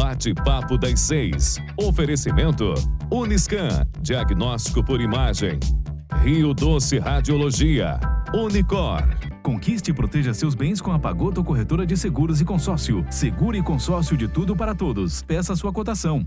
Bate-papo das 6. Oferecimento Uniscan, diagnóstico por imagem. Rio Doce Radiologia. Unicor. Conquiste e proteja seus bens com a Pagoto Corretora de Seguros e Consórcio. Seguro e consórcio de tudo para todos. Peça sua cotação.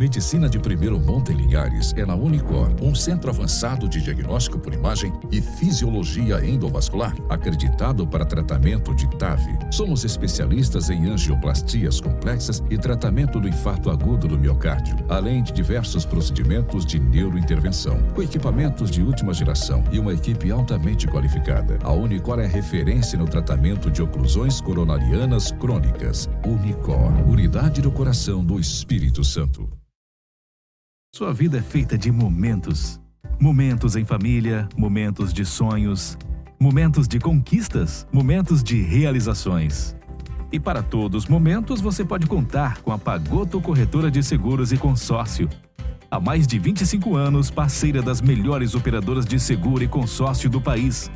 Medicina de primeiro monte em Linhares é na Unicor, um centro avançado de diagnóstico por imagem e fisiologia endovascular, acreditado para tratamento de TAV. Somos especialistas em angioplastias complexas e tratamento do infarto agudo do miocárdio, além de diversos procedimentos de neurointervenção, com equipamentos de última geração e uma equipe altamente qualificada. A Unicor é referência no tratamento de oclusões coronarianas crônicas. Unicor, unidade do coração do Espírito Santo. Sua vida é feita de momentos. Momentos em família, momentos de sonhos, momentos de conquistas, momentos de realizações. E para todos os momentos você pode contar com a Pagoto Corretora de Seguros e Consórcio. Há mais de 25 anos, parceira das melhores operadoras de seguro e consórcio do país.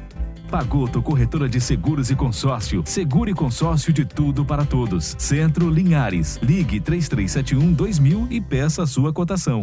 Pagoto Corretora de Seguros e Consórcio. Seguro e consórcio de tudo para todos. Centro Linhares. Ligue 3371-2000 e peça a sua cotação.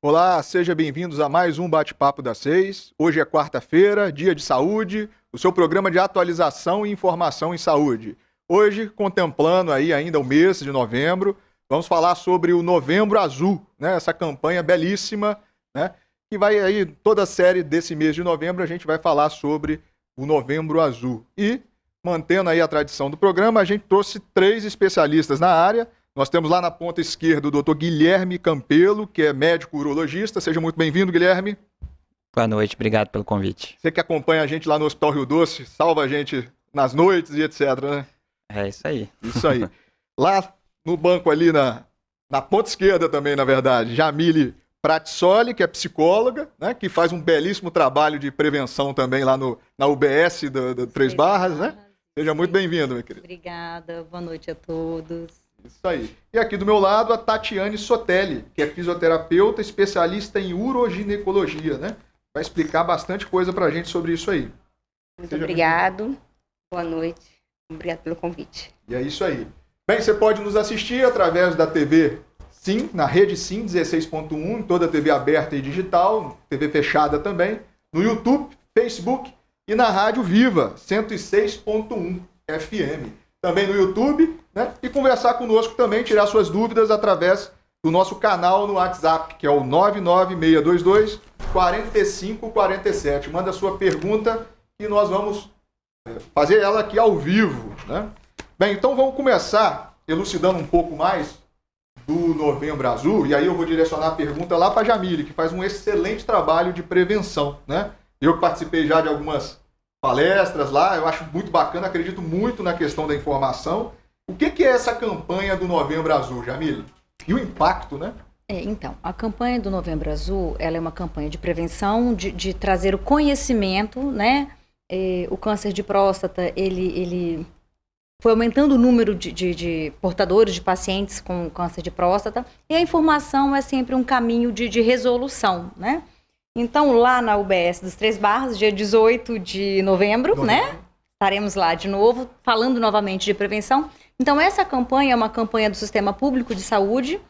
Olá, sejam bem-vindos a mais um Bate-Papo das 6. Hoje é quarta-feira, dia de saúde, o seu programa de atualização e informação em saúde. Hoje, contemplando aí ainda o mês de novembro, vamos falar sobre o Novembro Azul, né? Essa campanha belíssima, né? Que vai aí, toda a série desse mês de novembro, a gente vai falar sobre o Novembro Azul. E, mantendo aí a tradição do programa, a gente trouxe 3 especialistas na área. Nós temos lá na ponta esquerda o Dr. Guilherme Campelo, que é médico urologista. Seja muito bem-vindo, Guilherme. Boa noite, obrigado pelo convite. Você que acompanha a gente lá no Hospital Rio Doce, salva a gente nas noites e etc, né? É isso aí. Isso aí. Lá no banco ali, na ponta esquerda também, na verdade, Jamile Pratissoli, que é psicóloga, né? Que faz um belíssimo trabalho de prevenção também lá na UBS do Três Barras, né? Seja muito bem-vindo, minha querida. Obrigada, boa noite a todos. Isso aí. E aqui do meu lado, a Tatiane Sotelli, que é fisioterapeuta, especialista em uroginecologia, né? Vai explicar bastante coisa pra gente sobre isso aí. Muito obrigado. Boa noite. Obrigado pelo convite. E é isso aí. Bem, você pode nos assistir através da TV Sim, na rede Sim 16.1, em toda a TV aberta e digital, TV fechada também, no YouTube, Facebook e na Rádio Viva 106.1 FM. Também no YouTube, né? E conversar conosco também, tirar suas dúvidas através do nosso canal no WhatsApp, que é o 99622-4547. Manda a sua pergunta e nós vamos fazer ela aqui ao vivo, né? Bem, então vamos começar elucidando um pouco mais do Novembro Azul, e aí eu vou direcionar a pergunta lá para a Jamile, que faz um excelente trabalho de prevenção, né? Eu que participei já de algumas palestras lá, eu acho muito bacana, acredito muito na questão da informação. O que é essa campanha do Novembro Azul, Jamile? E o impacto, né? Então, a campanha do Novembro Azul, ela é uma campanha de prevenção, de trazer o conhecimento, né? O câncer de próstata, ele foi aumentando o número de portadores, de pacientes com câncer de próstata, e a informação é sempre um caminho de resolução, né? Então, lá na UBS dos Três Barras, dia 18 de novembro, né? Estaremos lá de novo, falando novamente de prevenção. Então, essa campanha é uma campanha do Sistema Público de Saúde.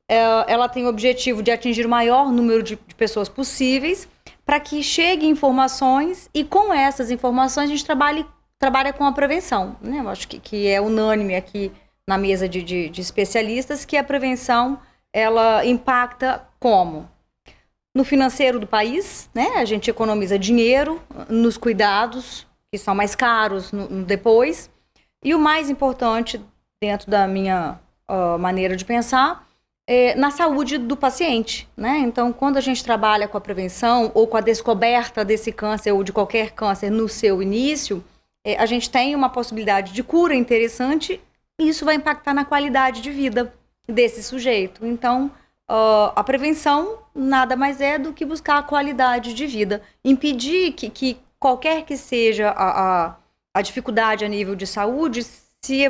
Ela tem o objetivo de atingir o maior número de pessoas possíveis, para que cheguem informações, e com essas informações a gente trabalha com a prevenção, né? Eu acho que é unânime aqui na mesa de especialistas que a prevenção, ela impacta como? No financeiro do país, né? A gente economiza dinheiro nos cuidados, que são mais caros depois. E o mais importante, dentro da minha maneira de pensar, é na saúde do paciente, né? Então, quando a gente trabalha com a prevenção ou com a descoberta desse câncer ou de qualquer câncer no seu início, a gente tem uma possibilidade de cura interessante e isso vai impactar na qualidade de vida desse sujeito. Então, a prevenção nada mais é do que buscar a qualidade de vida. Impedir que qualquer que seja a dificuldade a nível de saúde se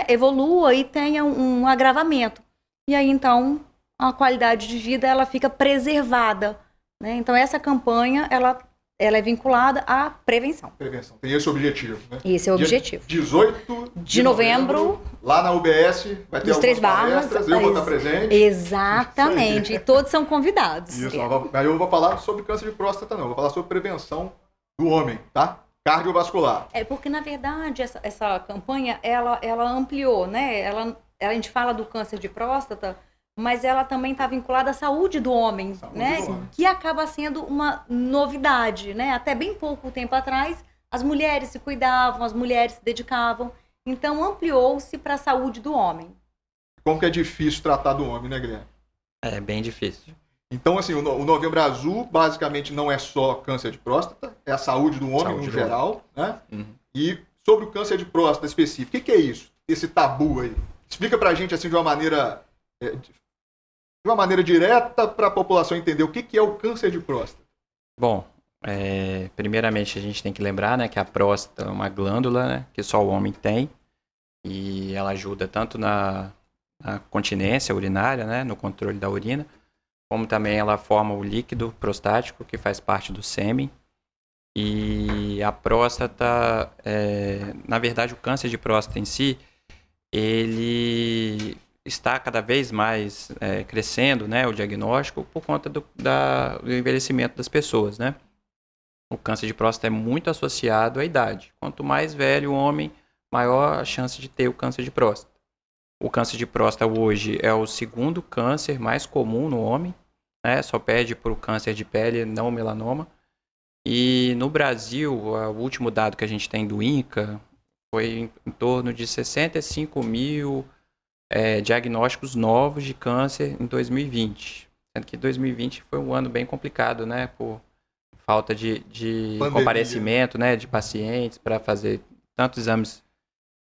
evolua e tenha um agravamento. E aí, então, a qualidade de vida ela fica preservada né? Então, essa campanha, ela é vinculada à prevenção. Prevenção. Tem esse objetivo, né? Esse é o Dia objetivo. 18 de novembro, lá na UBS, vai ter nos Três algumas Barras. palestras, eu vou estar presente. Exatamente. E todos são convidados. Isso, mas eu vou falar sobre câncer de próstata, não. Eu vou falar sobre prevenção do homem, tá? Cardiovascular. Porque, na verdade, essa campanha, ela ampliou, né? A gente fala do câncer de próstata, mas ela também está vinculada à saúde do homem, né? Do homem. Que acaba sendo uma novidade, né? Até bem pouco tempo atrás, as mulheres se cuidavam, as mulheres se dedicavam. Então, ampliou-se para a saúde do homem. Como que é difícil tratar do homem, né, Guilherme? É bem difícil. Então, assim, o Novembro Azul, basicamente, não é só câncer de próstata, é a saúde do homem no geral, né? Uhum. E sobre o câncer de próstata específico, o que é isso? Esse tabu aí? Explica pra gente, assim, de uma maneira direta para a população entender o que é o câncer de próstata. Bom, primeiramente a gente tem que lembrar, né, que a próstata é uma glândula, né, que só o homem tem, e ela ajuda tanto na continência urinária, né, no controle da urina, como também ela forma o líquido prostático, que faz parte do sêmen. E a próstata, na verdade, o câncer de próstata em si, ele está cada vez mais crescendo, né, o diagnóstico, por conta do envelhecimento das pessoas, né? O câncer de próstata é muito associado à idade. Quanto mais velho o homem, maior a chance de ter o câncer de próstata. O câncer de próstata hoje é o segundo câncer mais comum no homem, né? Só perde para o câncer de pele, não o melanoma. E no Brasil, o último dado que a gente tem do INCA foi em torno de 65 mil diagnósticos novos de câncer em 2020. Sendo que 2020 foi um ano bem complicado, né? Por falta de comparecimento, né, de pacientes para fazer tantos exames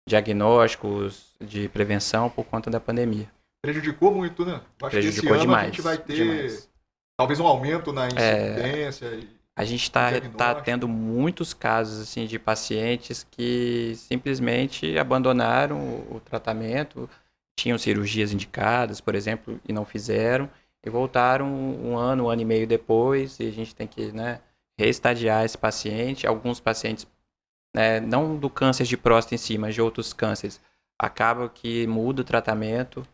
diagnósticos de prevenção por conta da pandemia. Prejudicou muito, né? Acho Prejudicou que esse ano demais, a gente vai ter demais. Talvez um aumento na incidência. A gente está tendo muitos casos assim, de pacientes que simplesmente abandonaram o tratamento, tinham cirurgias indicadas, por exemplo, e não fizeram, e voltaram um ano e meio depois, e a gente tem que, né, reestadiar esse paciente. Alguns pacientes, não do câncer de próstata em si, mas de outros cânceres, acaba que muda o tratamento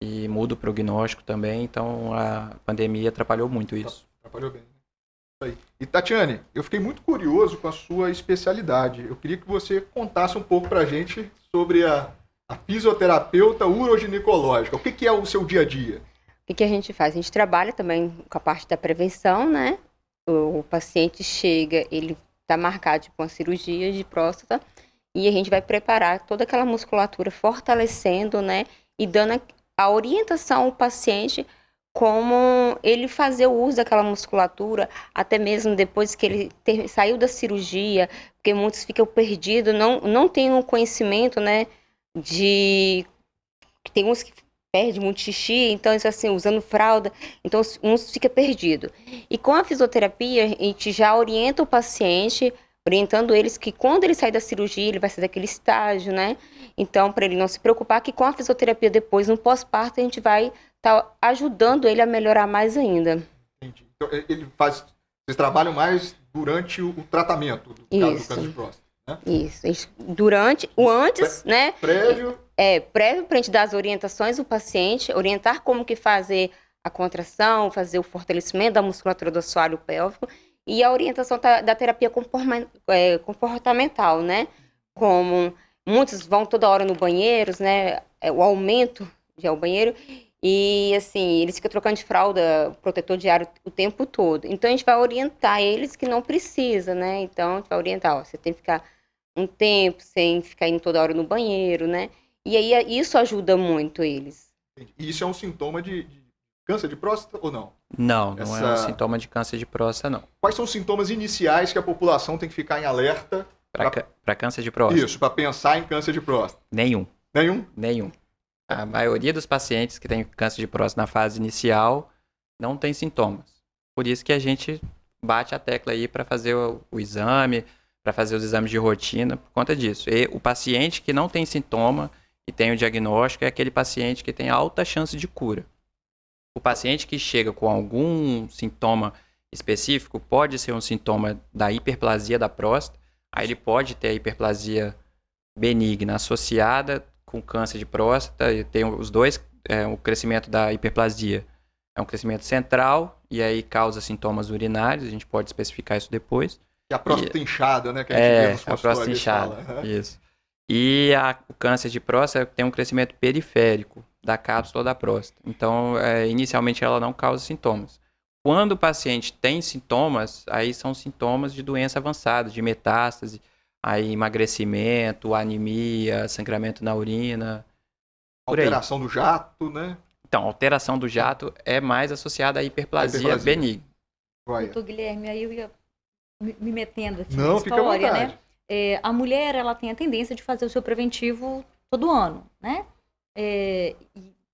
e muda o prognóstico também, então a pandemia atrapalhou muito isso. Atrapalhou bem. Aí. E Tatiane, eu fiquei muito curioso com a sua especialidade. Eu queria que você contasse um pouco pra gente sobre a fisioterapeuta uroginecológica. O que é o seu dia a dia? O que a gente faz? A gente trabalha também com a parte da prevenção, né? O paciente chega, ele está marcado com uma cirurgia de próstata e a gente vai preparar toda aquela musculatura, fortalecendo, né? E dando a orientação ao paciente como ele fazer o uso daquela musculatura, até mesmo depois que ele saiu da cirurgia, porque muitos ficam perdidos, não têm o conhecimento, né? Tem uns que perde muito xixi, então isso assim, usando fralda, então uns fica perdido. E com a fisioterapia, a gente já orienta o paciente, orientando eles que quando ele sair da cirurgia, ele vai sair daquele estágio, né? Então, para ele não se preocupar, que com a fisioterapia depois, no pós-parto, a gente vai estar ajudando ele a melhorar mais ainda. Entendi. Então, vocês trabalham mais durante o tratamento do caso do câncer de próstata, né? Isso. Durante, o antes, né? Prévio para a gente dar as orientações ao paciente, orientar como que fazer a contração, fazer o fortalecimento da musculatura do assoalho pélvico e a orientação da terapia comportamental, né? Como muitos vão toda hora no banheiro, né? O aumento de ir ao banheiro e, assim, eles ficam trocando de fralda, protetor diário o tempo todo. Então, a gente vai orientar eles que não precisa, né? Então, a gente vai orientar, você tem que ficar um tempo sem ficar indo toda hora no banheiro, né? E aí isso ajuda muito eles. E isso é um sintoma de câncer de próstata ou não? Não é um sintoma de câncer de próstata, não. Quais são os sintomas iniciais que a população tem que ficar em alerta? Para câncer de próstata? Isso, para pensar em câncer de próstata. Nenhum. Nenhum? A maioria dos pacientes que têm câncer de próstata na fase inicial não tem sintomas. Por isso que a gente bate a tecla aí para fazer o exame, para fazer os exames de rotina, por conta disso. E o paciente que não tem sintoma e tem o diagnóstico é aquele paciente que tem alta chance de cura. O paciente que chega com algum sintoma específico, pode ser um sintoma da hiperplasia da próstata. Aí ele pode ter a hiperplasia benigna associada com câncer de próstata, e tem os dois, o crescimento da hiperplasia é um crescimento central, e aí causa sintomas urinários, a gente pode especificar isso depois. E a próstata inchada, né? Que a gente vê nos a próstata inchada, fala. isso. E o câncer de próstata tem um crescimento periférico da cápsula da próstata. Então, inicialmente ela não causa sintomas. Quando o paciente tem sintomas, aí são sintomas de doença avançada, de metástase, aí emagrecimento, anemia, sangramento na urina. Alteração do jato, né? Então, alteração do jato é mais associada à hiperplasia benigna. Doutor Guilherme, aí eu ia me metendo aqui na história, né? A mulher, ela tem a tendência de fazer o seu preventivo todo ano, né? E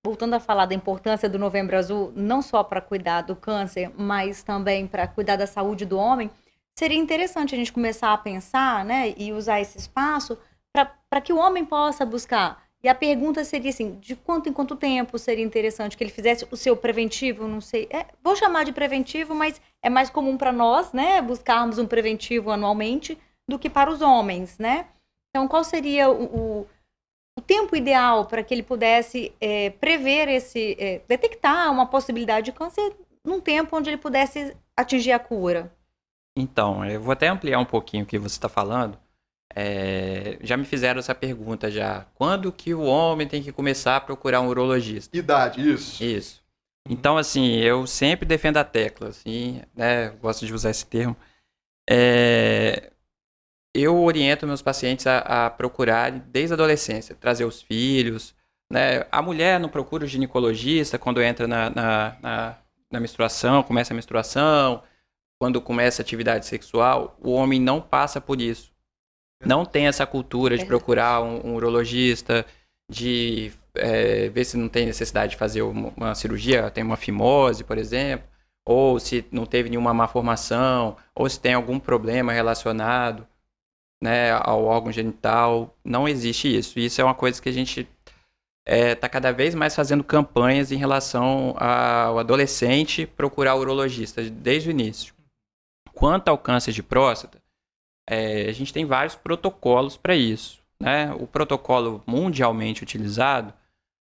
voltando a falar da importância do Novembro Azul, não só para cuidar do câncer, mas também para cuidar da saúde do homem, seria interessante a gente começar a pensar, né, e usar esse espaço para que o homem possa buscar. E a pergunta seria assim, de quanto em quanto tempo seria interessante que ele fizesse o seu preventivo, não sei, vou chamar de preventivo, mas é mais comum para nós, né, buscarmos um preventivo anualmente do que para os homens, né? Então, qual seria o tempo ideal para que ele pudesse prever detectar uma possibilidade de câncer num tempo onde ele pudesse atingir a cura? Então, eu vou até ampliar um pouquinho o que você está falando. Já me fizeram essa pergunta já. Quando que o homem tem que começar a procurar um urologista? Idade, isso. Isso. Então, assim, eu sempre defendo a tecla, assim, né? Gosto de usar esse termo. Eu oriento meus pacientes a procurar desde a adolescência, trazer os filhos, né? A mulher não procura o ginecologista quando entra na menstruação, começa a menstruação, quando começa a atividade sexual. O homem não passa por isso. Não tem essa cultura de procurar um urologista, de ver se não tem necessidade de fazer uma cirurgia, tem uma fimose, por exemplo, ou se não teve nenhuma malformação, ou se tem algum problema relacionado, né, ao órgão genital. Não existe isso. Isso é uma coisa que a gente está cada vez mais fazendo campanhas em relação ao adolescente procurar o urologista desde o início. Quanto ao câncer de próstata, a gente tem vários protocolos para isso, né? O protocolo mundialmente utilizado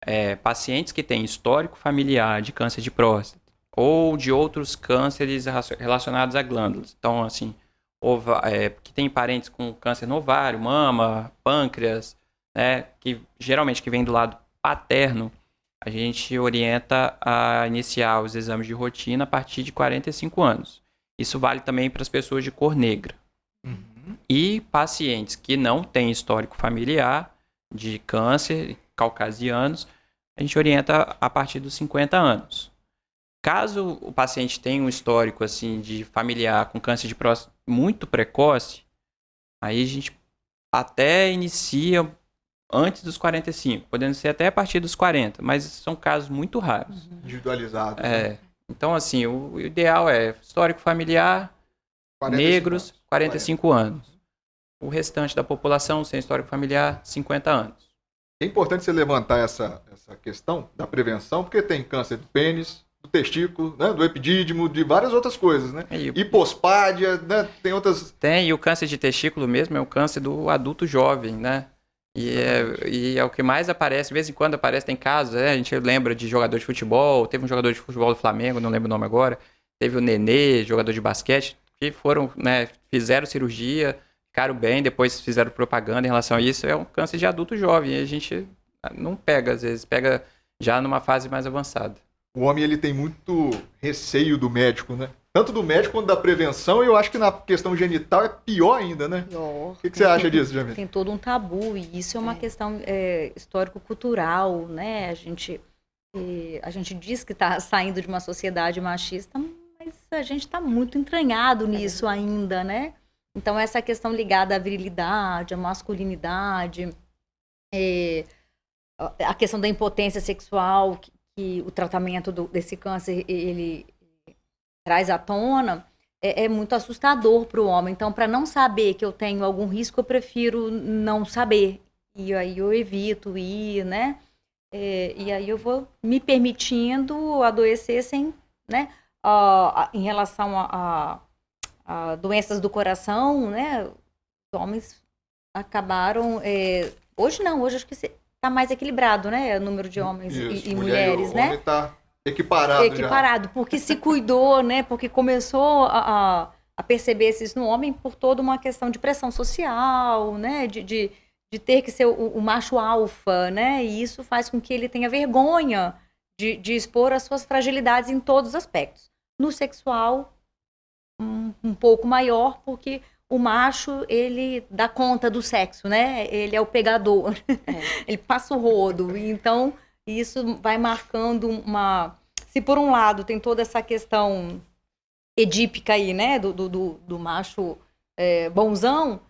é pacientes que têm histórico familiar de câncer de próstata ou de outros cânceres relacionados a glândulas. Então, assim, que tem parentes com câncer no ovário, mama, pâncreas, né? Que geralmente que vem do lado paterno, a gente orienta a iniciar os exames de rotina a partir de 45 anos. Isso vale também para as pessoas de cor negra. E pacientes que não têm histórico familiar de câncer, caucasianos, a gente orienta a partir dos 50 anos. Caso o paciente tenha um histórico assim, de familiar com câncer de próstata muito precoce, aí a gente até inicia antes dos 45, podendo ser até a partir dos 40, mas são casos muito raros. Individualizado. Né? Então, assim, o ideal é histórico familiar, 45 negros, 45 anos. O restante da população, sem histórico familiar, 50 anos. É importante você levantar essa questão da prevenção, porque tem câncer do pênis, do testículo, né, do epidídimo, de várias outras coisas, né? Hipospádia, né? Tem outras... E o câncer de testículo mesmo é o câncer do adulto jovem, né? E é o que mais aparece, de vez em quando aparece, tem casos, a gente lembra de jogador de futebol, teve um jogador de futebol do Flamengo, não lembro o nome agora, teve o Nenê, jogador de basquete, que foram, né, fizeram cirurgia, ficaram bem, depois fizeram propaganda em relação a isso. É um câncer de adulto jovem, e a gente não pega, às vezes, pega já numa fase mais avançada. O homem, ele tem muito receio do médico, né? Tanto do médico quanto da prevenção, e eu acho que na questão genital é pior ainda, né? O que você acha disso, Jamile? Tem todo um tabu, e isso é uma questão histórico-cultural, né? A gente diz que está saindo de uma sociedade machista, mas a gente está muito entranhado nisso ainda, né? Então, essa questão ligada à virilidade, à masculinidade, a questão da impotência sexual, que o tratamento desse câncer, ele traz à tona, é muito assustador para o homem. Então, para não saber que eu tenho algum risco, eu prefiro não saber. E aí eu evito ir, né? E aí eu vou me permitindo adoecer sem, né? em relação a doenças do coração, né? Os homens acabaram... hoje não, hoje acho que está mais equilibrado, né? O número de homens e mulheres, né? O homem está equiparado já. Porque se cuidou, né? Porque começou a perceber isso no homem por toda uma questão de pressão social, né? De ter que ser o macho alfa, né? E isso faz com que ele tenha vergonha de expor as suas fragilidades em todos os aspectos. No sexual, um pouco maior, porque o macho, ele dá conta do sexo, né? Ele é o pegador. Ele passa o rodo. Então, isso vai marcando Se por um lado tem toda essa questão edípica aí, né? Do macho bonzão,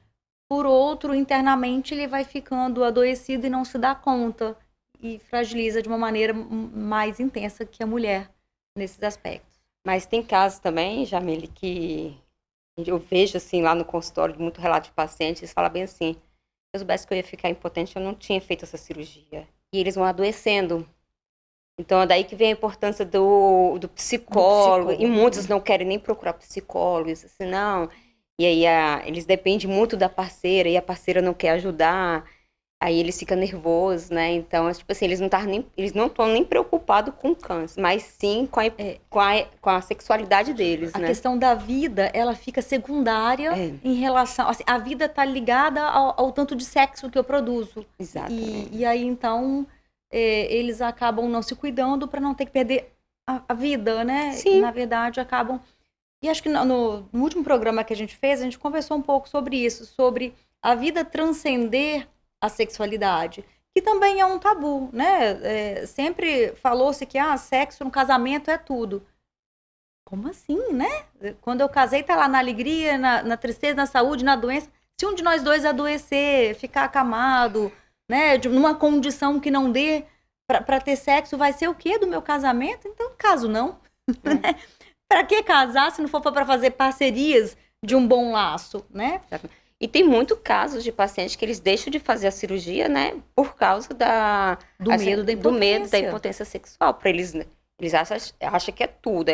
por outro, internamente, ele vai ficando adoecido e não se dá conta. E fragiliza de uma maneira mais intensa que a mulher nesses aspectos. Mas tem casos também, Jamile, que eu vejo assim lá no consultório de muito relato de pacientes, eles falam bem assim: se eu soubesse que eu ia ficar impotente, eu não tinha feito essa cirurgia. E eles vão adoecendo. Então é daí que vem a importância do psicólogo. E muitos não querem nem procurar psicólogos, assim, não. E aí eles dependem muito da parceira, e a parceira não quer ajudar. Aí eles ficam nervosos, né? Então, tipo assim, eles não estão nem preocupados com o câncer, mas sim com a sexualidade deles, a né? A questão da vida, ela fica secundária em relação... Assim, a vida está ligada ao tanto de sexo que eu produzo. Exatamente. E aí, então, eles acabam não se cuidando para não ter que perder a vida, né? Sim. E, na verdade, acabam... E acho que no último programa que a gente fez, a gente conversou um pouco sobre isso, sobre a vida transcender a sexualidade, que também é um tabu, né? Sempre falou-se que sexo no casamento é tudo. Como assim, né? Quando eu casei, tá lá na alegria, na tristeza, na saúde, na doença. Se um de nós dois adoecer, ficar acamado, né? Numa condição que não dê para ter sexo, vai ser o quê do meu casamento? Então, caso não. Né? Para que casar se não for para fazer parcerias de um bom laço, né? E tem muito casos de pacientes que eles deixam de fazer a cirurgia, né, por causa do medo da impotência sexual. Para eles acham que é tudo,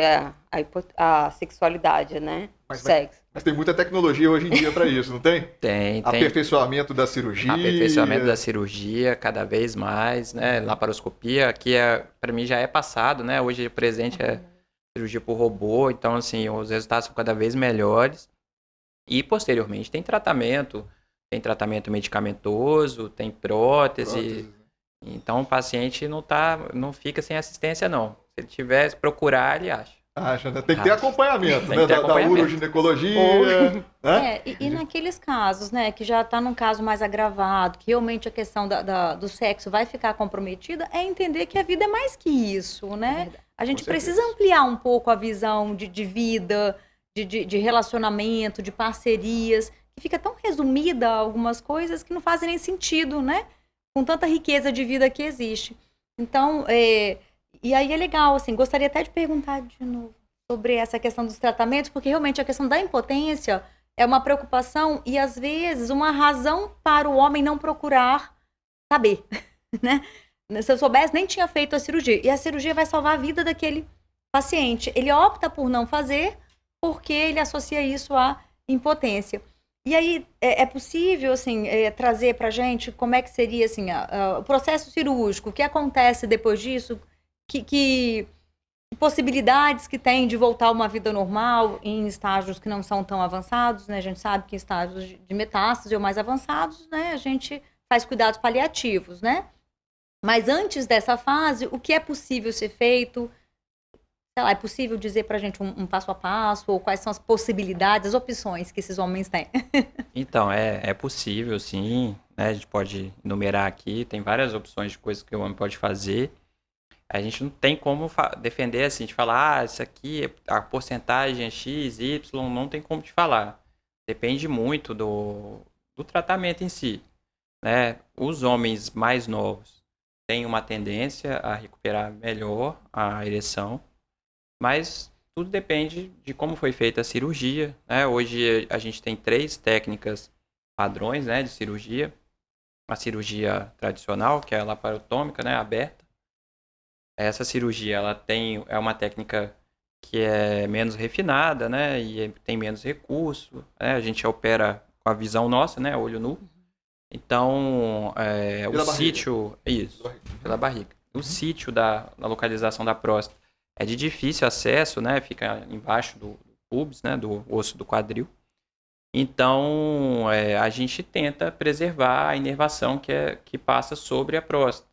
a sexualidade, né, o sexo. Mas tem muita tecnologia hoje em dia para isso, não tem? Tem. Aperfeiçoamento da cirurgia. Aperfeiçoamento da cirurgia, cada vez mais, né, laparoscopia, que para mim já é passado, né, hoje o presente é cirurgia por robô, então assim, os resultados são cada vez melhores. E, posteriormente, tem tratamento medicamentoso, tem prótese. Então, o paciente não fica sem assistência, não. Se ele tivesse, procurar, ele acha. Acha, né? Tem que ter acompanhamento, tem né? Que ter acompanhamento. Da uroginecologia. Né? E naqueles casos, né, que já está num caso mais agravado, que realmente a questão do sexo vai ficar comprometida, é entender que a vida é mais que isso, né? A gente precisa ampliar um pouco a visão de vida, de relacionamento, de parcerias, que fica tão resumida algumas coisas que não fazem nem sentido, né? Com tanta riqueza de vida que existe. Então, e aí é legal, assim, gostaria até de perguntar de novo sobre essa questão dos tratamentos, porque realmente a questão da impotência é uma preocupação e, às vezes, uma razão para o homem não procurar saber, né? Se eu soubesse, nem tinha feito a cirurgia. E a cirurgia vai salvar a vida daquele paciente. Ele opta por não fazer porque ele associa isso à impotência. E aí, é possível, assim, trazer pra gente como é que seria, assim, o processo cirúrgico, o que acontece depois disso, que possibilidades que tem de voltar a uma vida normal em estágios que não são tão avançados, né? A gente sabe que em estágios de metástase ou mais avançados, né, a gente faz cuidados paliativos, né? Mas antes dessa fase, o que é possível ser feito? Sei lá, é possível dizer pra gente um passo a passo, ou quais são as possibilidades, as opções que esses homens têm? Então, é possível, sim, né? A gente pode enumerar aqui, tem várias opções de coisas que o homem pode fazer. A gente não tem como defender assim, de falar, isso aqui, a porcentagem é X, Y, não tem como te falar. Depende muito do tratamento em si, né? Os homens mais novos têm uma tendência a recuperar melhor a ereção, mas tudo depende de como foi feita a cirurgia, né? Hoje a gente tem 3 técnicas padrões, né, de cirurgia. A cirurgia tradicional, que é a laparotômica, né, aberta. Essa cirurgia ela é uma técnica que é menos refinada, né? E tem menos recurso, né? A gente opera com a visão nossa, né? Olho nu. Então, o sítio... Isso, pela barriga. O sítio da localização da próstata é de difícil acesso, né? Fica embaixo do pubis, né? Do osso do quadril. Então, a gente tenta preservar a inervação que passa sobre a próstata,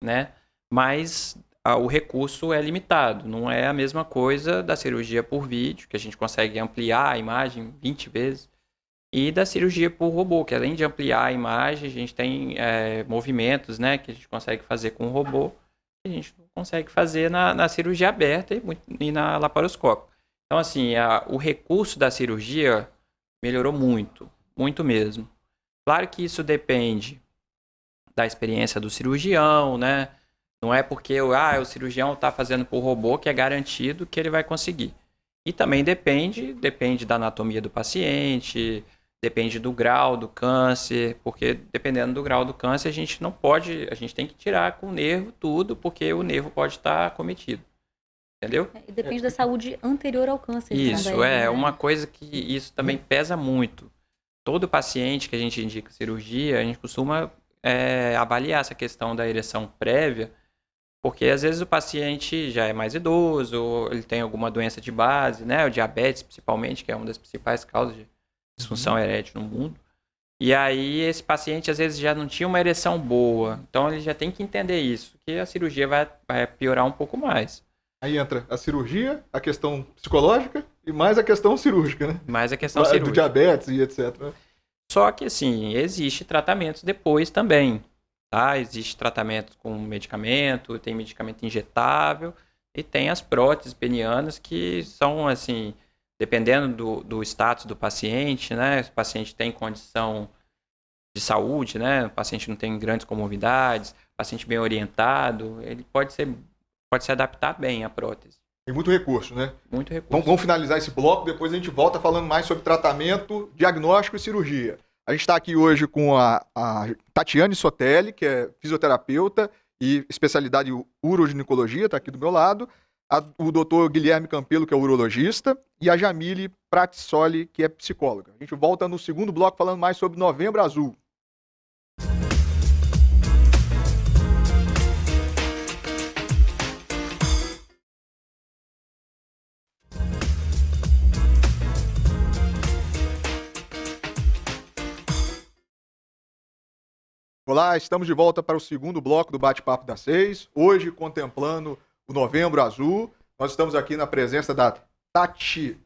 né? Mas o recurso é limitado. Não é a mesma coisa da cirurgia por vídeo, que a gente consegue ampliar a imagem 20 vezes, e da cirurgia por robô, que além de ampliar a imagem, a gente tem movimentos, né, que a gente consegue fazer com o robô, que a gente não consegue fazer na cirurgia aberta e na laparoscópica. Então, assim, o recurso da cirurgia melhorou muito, muito mesmo. Claro que isso depende da experiência do cirurgião, né? Não é porque o cirurgião está fazendo por robô que é garantido que ele vai conseguir. E também depende da anatomia do paciente, depende do grau do câncer, porque dependendo do grau do câncer a gente tem que tirar com o nervo tudo, porque o nervo pode estar acometido. Entendeu? E depende da saúde anterior ao câncer. Isso, também, né? uma coisa que isso também pesa muito. Todo paciente que a gente indica cirurgia, a gente costuma avaliar essa questão da ereção prévia, porque às vezes o paciente já é mais idoso, ou ele tem alguma doença de base, né? O diabetes principalmente, que é uma das principais causas de disfunção erétil no mundo. E aí esse paciente às vezes já não tinha uma ereção boa, então ele já tem que entender isso, que a cirurgia vai piorar um pouco mais. Aí entra a cirurgia, a questão psicológica e mais a questão cirúrgica, né? Mais a questão cirúrgica. Do diabetes e etc. Né? Só que, assim, existe tratamentos depois também, tá? Existe tratamento com medicamento, tem medicamento injetável e tem as próteses penianas que são, assim, dependendo do status do paciente, né? Se o paciente tem condição de saúde, né? O paciente não tem grandes comorbidades, o paciente bem orientado, ele pode se adaptar bem à prótese. Tem muito recurso, né? Muito recurso. Vamos finalizar esse bloco, depois a gente volta falando mais sobre tratamento, diagnóstico e cirurgia. A gente está aqui hoje com a Tatiane Sotelli, que é fisioterapeuta e especialidade em uroginecologia, está aqui do meu lado. O doutor Guilherme Campelo, que é urologista, e a Jamile Pratissoli, que é psicóloga. A gente volta no segundo bloco falando mais sobre Novembro Azul. Olá, estamos de volta para o segundo bloco do Bate-Papo das 6, hoje contemplando o Novembro Azul. Nós estamos aqui na presença da Tatiane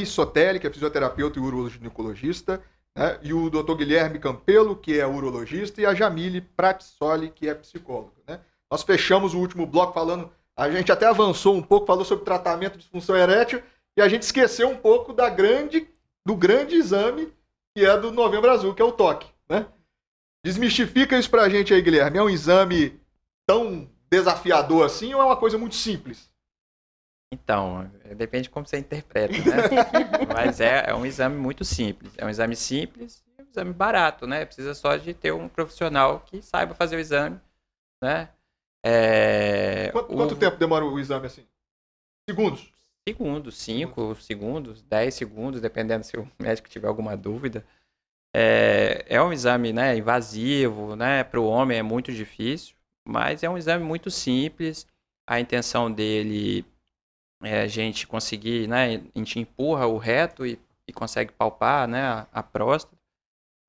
Sotelli, que é fisioterapeuta e uroginecologista, né? E o Dr. Guilherme Campelo, que é urologista, e a Jamile Pratissoli, que é psicóloga, né? Nós fechamos o último bloco falando, a gente até avançou um pouco, falou sobre tratamento de disfunção erétil, e a gente esqueceu um pouco do grande exame, que é do Novembro Azul, que é o toque, né? Desmistifica isso pra gente aí, Guilherme. É um exame tão desafiador assim ou é uma coisa muito simples? Então, depende de como você interpreta, né? Mas é um exame muito simples. É um exame simples e um exame barato, né? Precisa só de ter um profissional que saiba fazer o exame, né? Quanto tempo demora o exame assim? Segundos? Segundos, 5 segundos, 10 segundos, dependendo se o médico tiver alguma dúvida. É um exame, né, invasivo, né? Para o homem é muito difícil, mas é um exame muito simples. A intenção dele é a gente conseguir, né? A gente empurra o reto e consegue palpar, né, a próstata.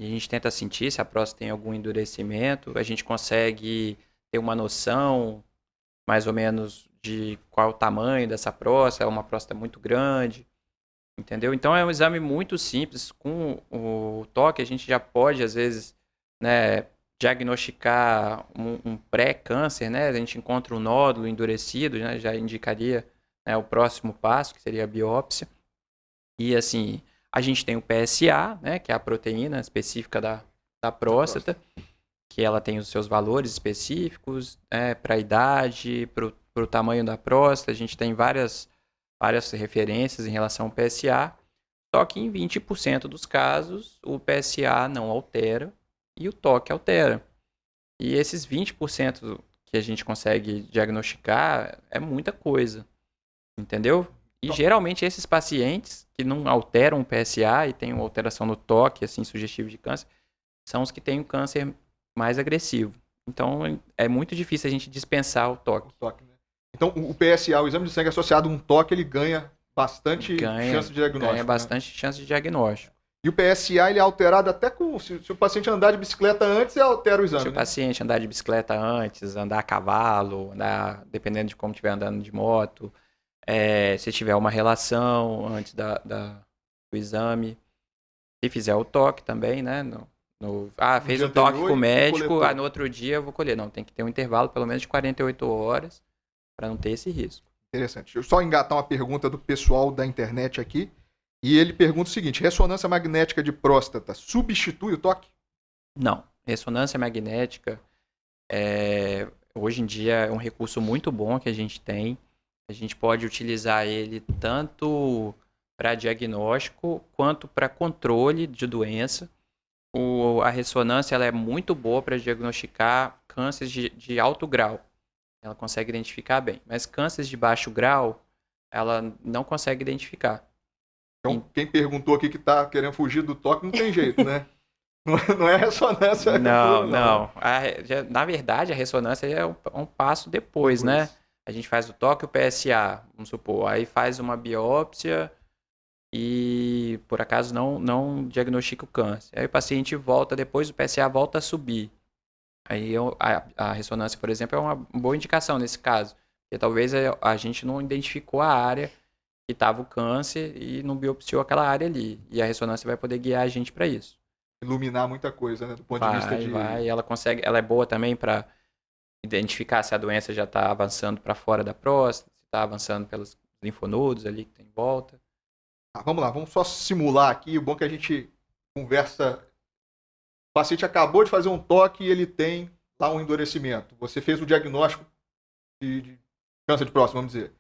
E a gente tenta sentir se a próstata tem algum endurecimento. A gente consegue ter uma noção, mais ou menos, de qual é o tamanho dessa próstata. É uma próstata muito grande. Entendeu? Então é um exame muito simples. Com o toque a gente já pode, às vezes, né, diagnosticar um pré-câncer, né? A gente encontra um nódulo endurecido, né? Já indicaria, né, o próximo passo, que seria a biópsia. E assim, a gente tem o PSA, né, que é a proteína específica da próstata, que ela tem os seus valores específicos, né, para a idade, para o tamanho da próstata. A gente tem várias referências em relação ao PSA, só que em 20% dos casos o PSA não altera e o toque altera. E esses 20% que a gente consegue diagnosticar é muita coisa. Entendeu? E geralmente esses pacientes que não alteram o PSA e têm uma alteração no toque, assim, sugestivo de câncer, são os que têm o câncer mais agressivo. Então, é muito difícil a gente dispensar o toque. Né? Então, o PSA, o exame de sangue associado a um toque, ele ganha bastante chance de diagnóstico. Ganha bastante chance de diagnóstico. E o PSA, ele é alterado até com... Se o paciente andar de bicicleta antes, ele altera o exame, Se o paciente andar de bicicleta antes, andar a cavalo, dependendo de como estiver andando de moto, se tiver uma relação antes do exame, se fizer o toque também, né? Fez o toque com o médico, no outro dia eu vou colher. Não, tem que ter um intervalo pelo menos de 48 horas para não ter esse risco. Interessante. Deixa eu só engatar uma pergunta do pessoal da internet aqui. E ele pergunta o seguinte: ressonância magnética de próstata substitui o toque? Não. Ressonância magnética, hoje em dia, é um recurso muito bom que a gente tem. A gente pode utilizar ele tanto para diagnóstico quanto para controle de doença. A ressonância ela é muito boa para diagnosticar cânceres de alto grau. Ela consegue identificar bem. Mas cânceres de baixo grau, ela não consegue identificar. Então, quem perguntou aqui que está querendo fugir do toque, não tem jeito, né? Não é ressonância. Não. Na verdade, a ressonância é um passo depois, né? A gente faz o toque e o PSA, vamos supor. Aí faz uma biópsia e, por acaso, não diagnostica o câncer. Aí o paciente volta, depois o PSA volta a subir. Aí a ressonância, por exemplo, é uma boa indicação nesse caso. Porque talvez a gente não identificou a área que estava o câncer e não biopsiou aquela área ali. E a ressonância vai poder guiar a gente para isso. Iluminar muita coisa, né? Do ponto de vista de... Ela é boa também para identificar se a doença já está avançando para fora da próstata, se está avançando pelos linfonodos ali que tem em volta. Vamos lá, vamos só simular aqui. O bom é que a gente conversa... O paciente acabou de fazer um toque e ele tem lá um endurecimento. Você fez o diagnóstico de câncer de próstata, vamos dizer.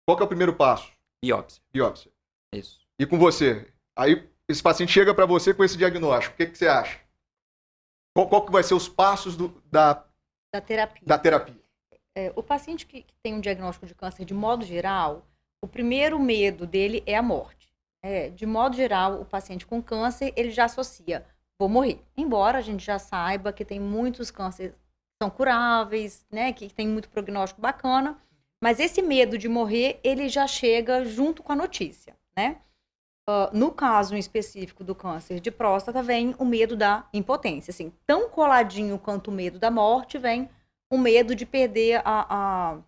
Qual que é o primeiro passo? Biópsia. Isso. E com você? Aí esse paciente chega para você com esse diagnóstico. O que você acha? Qual que vai ser os passos da terapia? O paciente que tem um diagnóstico de câncer, de modo geral, o primeiro medo dele é a morte. De modo geral, o paciente com câncer, ele já associa, vou morrer. Embora a gente já saiba que tem muitos cânceres que são curáveis, né, que tem muito prognóstico bacana, mas esse medo de morrer, ele já chega junto com a notícia, né? No caso em específico do câncer de próstata, vem o medo da impotência. Assim, tão coladinho quanto o medo da morte, vem o medo de perder a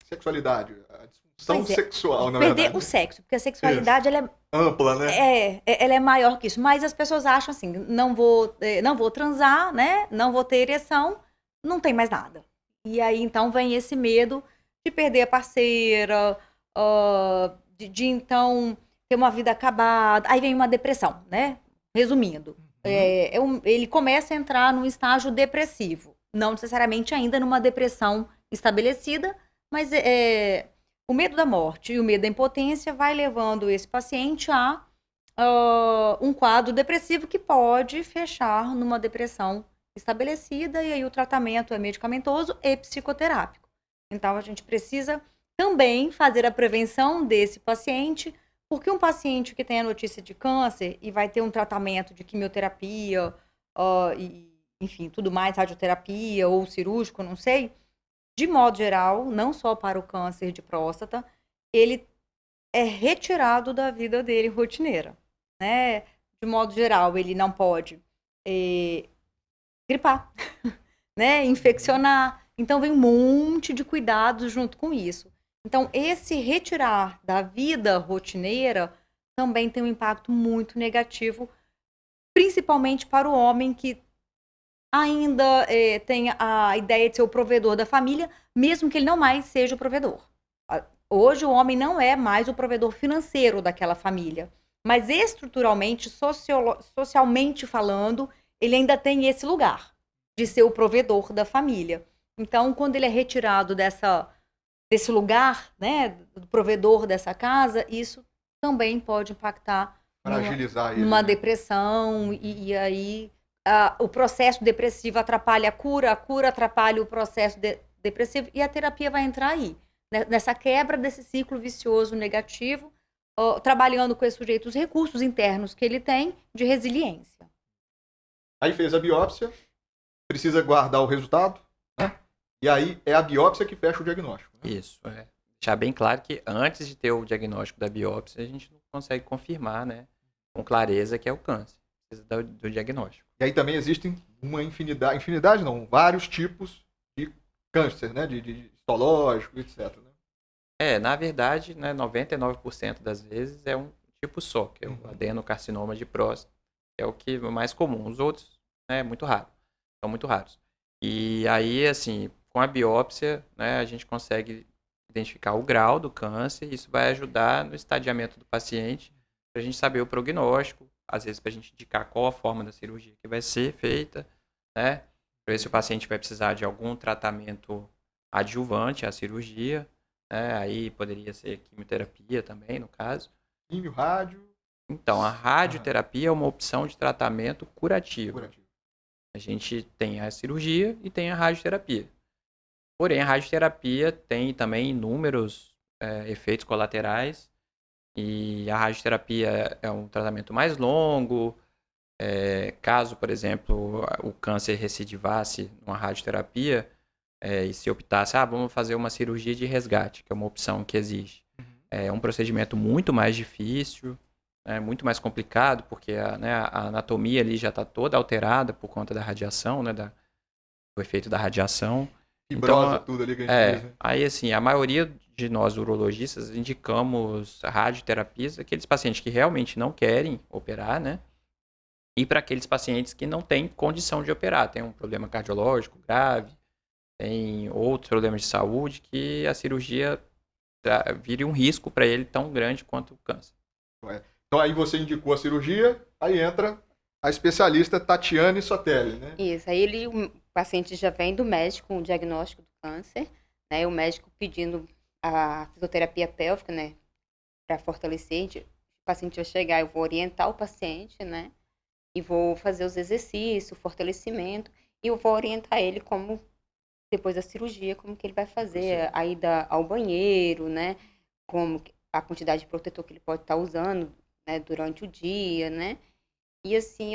sexualidade, a disfunção sexual, na perder verdade. O sexo, porque a sexualidade ela é ampla, né? Ela é maior que isso. Mas as pessoas acham assim, não vou transar, né? Não vou ter ereção, não tem mais nada. E aí, então, vem esse medo de perder a parceira, de então ter uma vida acabada. Aí vem uma depressão, né? Resumindo, ele começa a entrar num estágio depressivo. Não necessariamente ainda numa depressão estabelecida, mas o medo da morte e o medo da impotência vai levando esse paciente a um quadro depressivo que pode fechar numa depressão estabelecida, e aí o tratamento é medicamentoso e psicoterápico. Então, a gente precisa também fazer a prevenção desse paciente, porque um paciente que tem a notícia de câncer e vai ter um tratamento de quimioterapia, enfim, tudo mais, radioterapia ou cirúrgico, não sei, de modo geral, não só para o câncer de próstata, ele é retirado da vida dele rotineira, né? De modo geral, ele não pode gripar, né? Infeccionar. Então, vem um monte de cuidados junto com isso. Então, esse retirar da vida rotineira também tem um impacto muito negativo, principalmente para o homem que ainda tem a ideia de ser o provedor da família, mesmo que ele não mais seja o provedor. Hoje, o homem não é mais o provedor financeiro daquela família, mas estruturalmente, socialmente falando, ele ainda tem esse lugar de ser o provedor da família. Então, quando ele é retirado desse lugar, né, do provedor dessa casa, isso também pode impactar numa depressão, e aí o processo depressivo atrapalha a cura atrapalha o processo depressivo, e a terapia vai entrar aí. nessa quebra desse ciclo vicioso negativo, trabalhando com esse sujeito os recursos internos que ele tem de resiliência. Aí fez a biópsia, precisa guardar o resultado, né? E aí é a biópsia que fecha o diagnóstico. Né? Isso, deixar bem claro que antes de ter o diagnóstico da biópsia, a gente não consegue confirmar, né, com clareza que é o câncer. Precisa do diagnóstico. E aí também existem uma infinidade não, vários tipos de câncer, né, de histológico, etc. Né? Na verdade, né, 99% das vezes é um tipo só, que é o adenocarcinoma de próstata, que é o que é mais comum. Os outros, né, muito raro, são muito raros. E aí, assim, com a biópsia, né, a gente consegue identificar o grau do câncer, e isso vai ajudar no estadiamento do paciente, para a gente saber o prognóstico, às vezes para a gente indicar qual a forma da cirurgia que vai ser feita, né, para ver se o paciente vai precisar de algum tratamento adjuvante à cirurgia, né, aí poderia ser quimioterapia também, no caso. Químio, rádio. Então, a radioterapia é uma opção de tratamento curativo. A gente tem a cirurgia e tem a radioterapia. Porém, a radioterapia tem também inúmeros efeitos colaterais. E a radioterapia é um tratamento mais longo. Caso, por exemplo, o câncer recidivasse numa radioterapia, e se optasse, vamos fazer uma cirurgia de resgate, que é uma opção que existe. É um procedimento muito mais difícil, muito mais complicado, porque a anatomia ali já está toda alterada por conta da radiação, né, do efeito da radiação. Fibrosa, então, tudo ali que a gente fez, né? Aí, assim, a maioria de nós urologistas indicamos radioterapias aqueles pacientes que realmente não querem operar, né? E para aqueles pacientes que não têm condição de operar, tem um problema cardiológico grave, tem outros problemas de saúde, que a cirurgia vire um risco para ele tão grande quanto o câncer. Então aí você indicou a cirurgia, aí entra a especialista Tatiane Sotelli, né? Isso, aí o paciente já vem do médico com o diagnóstico do câncer, né? O médico pedindo a fisioterapia pélvica, né? Para fortalecer, o paciente vai chegar, eu vou orientar o paciente, né? E vou fazer os exercícios, o fortalecimento, e eu vou orientar ele como, depois da cirurgia, como que ele vai fazer a ida ao banheiro, né? Como a quantidade de protetor que ele pode estar usando, né? Durante o dia, né? E assim,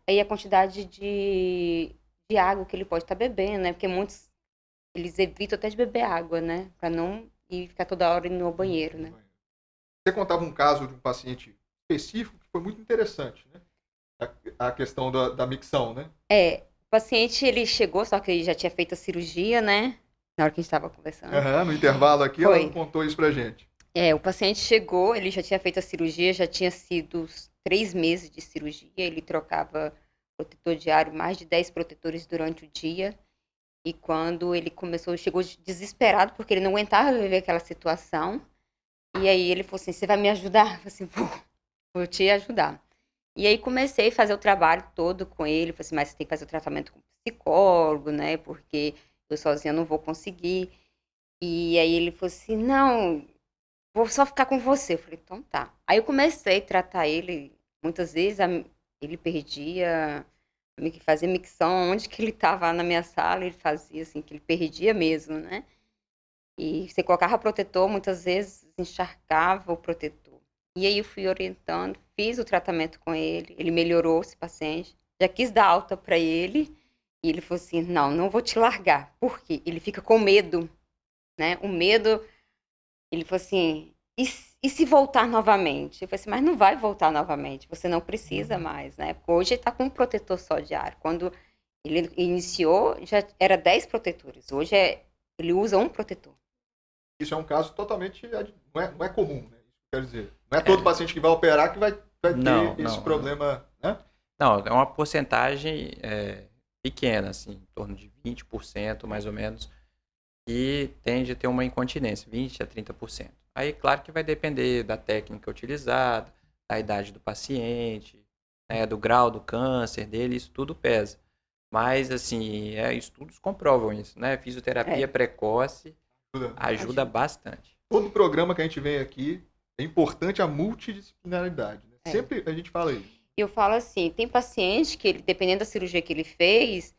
aí a quantidade de água que ele pode estar bebendo, né? Porque muitos, eles evitam até de beber água, né? Para não ir ficar toda hora indo ao banheiro, né? Você contava um caso de um paciente específico que foi muito interessante, né? A questão da micção, né? O paciente, ele chegou, só que ele já tinha feito a cirurgia, né? Na hora que a gente estava conversando. No intervalo aqui, ela contou isso pra gente. O paciente chegou, ele já tinha feito a cirurgia, já tinha sido 3 meses de cirurgia, ele trocava protetor diário, mais de 10 protetores durante o dia. E quando ele chegou desesperado, porque ele não aguentava viver aquela situação. E aí ele falou assim, você vai me ajudar? Eu falei assim, vou te ajudar. E aí comecei a fazer o trabalho todo com ele. Falei assim, mas você tem que fazer o tratamento com psicólogo, né? Porque eu sozinha não vou conseguir. E aí ele falou assim, não, vou só ficar com você. Eu falei, então tá. Aí eu comecei a tratar ele. Muitas vezes ele perdia, fazia micção, onde que ele estava na minha sala, ele fazia assim, que ele perdia mesmo, né? E você colocava protetor, muitas vezes encharcava o protetor. E aí eu fui orientando, fiz o tratamento com ele melhorou esse paciente, já quis dar alta para ele, e ele falou assim, não vou te largar. Por quê? Ele fica com medo, né? O medo, ele falou assim, e se voltar novamente? Eu falei assim, mas não vai voltar novamente, você não precisa mais, né? Porque hoje ele está com um protetor só diário. Quando ele iniciou, já era 10 protetores. Hoje ele usa um protetor. Isso é um caso totalmente, não é comum, né? Quer dizer, não é todo paciente que vai operar que vai ter esse problema, né? Não, é uma porcentagem pequena, assim, em torno de 20% mais ou menos, que tende a ter uma incontinência, 20% a 30%. Aí, claro que vai depender da técnica utilizada, da idade do paciente, do grau do câncer dele, isso tudo pesa. Mas, assim, estudos comprovam isso, né? Fisioterapia precoce ajuda bastante. Todo programa que a gente vem aqui, é importante a multidisciplinaridade, né? Sempre a gente fala isso. Eu falo assim, tem paciente que, dependendo da cirurgia que ele fez,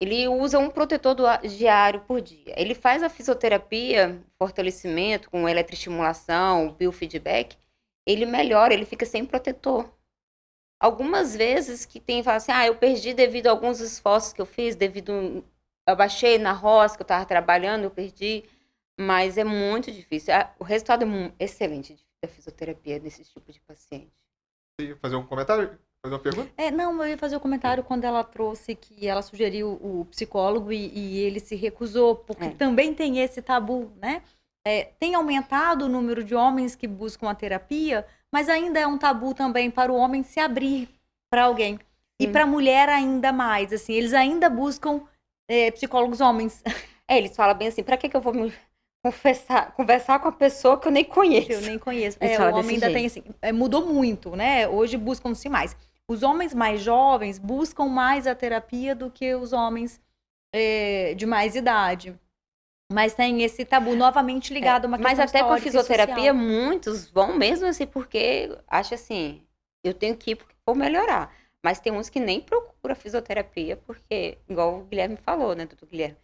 Ele usa um protetor diário por dia. Ele faz a fisioterapia, fortalecimento com eletroestimulação, biofeedback, ele melhora, ele fica sem protetor. Algumas vezes que tem, fala assim, eu perdi devido a alguns esforços que eu fiz, eu baixei na roça que eu estava trabalhando, eu perdi, mas é muito difícil. O resultado é excelente da fisioterapia desse tipo de paciente. Fazer um comentário? Fazer uma pergunta? Não, eu ia fazer o comentário quando ela trouxe que ela sugeriu o psicólogo e ele se recusou, porque também tem esse tabu, né? Tem aumentado o número de homens que buscam a terapia, mas ainda é um tabu também para o homem se abrir para alguém. E para a mulher ainda mais, assim, eles ainda buscam psicólogos homens. Eles falam bem assim, para que eu vou me conversar com a pessoa que eu nem conheço? Eu nem conheço. O homem ainda tem assim, mudou muito, né? Hoje buscam-se mais. Os homens mais jovens buscam mais a terapia do que os homens de mais idade. Mas tem esse tabu novamente ligado a uma questão Mas até com a fisioterapia, social. Muitos vão mesmo assim, porque acham assim, eu tenho que ir porque vou melhorar. Mas tem uns que nem procuram fisioterapia, porque, igual o Guilherme falou, né, doutor Guilherme?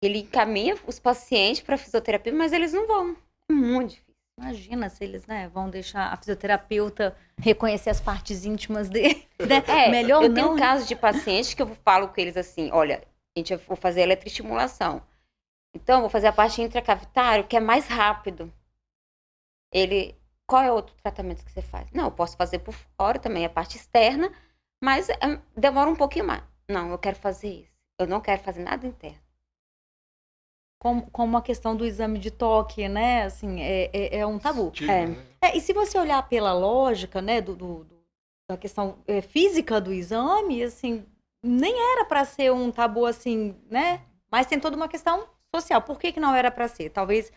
Ele encaminha os pacientes para fisioterapia, mas eles não vão. É muito difícil. Imagina se eles, vão deixar a fisioterapeuta reconhecer as partes íntimas dele. Né? Melhor eu não. tenho casos de pacientes que eu falo com eles assim, olha, vou fazer eletroestimulação. Então, vou fazer a parte intracavitária, que é mais rápido. Qual é o outro tratamento que você faz? Não, eu posso fazer por fora também, a parte externa, mas demora um pouquinho mais. Não, eu quero fazer isso. Eu não quero fazer nada interno. Como a questão do exame de toque, né? Assim, é um tabu. Né? E se você olhar pela lógica, né, da questão física do exame, assim, nem era para ser um tabu assim, né? Mas tem toda uma questão social. Por que não era para ser? Talvez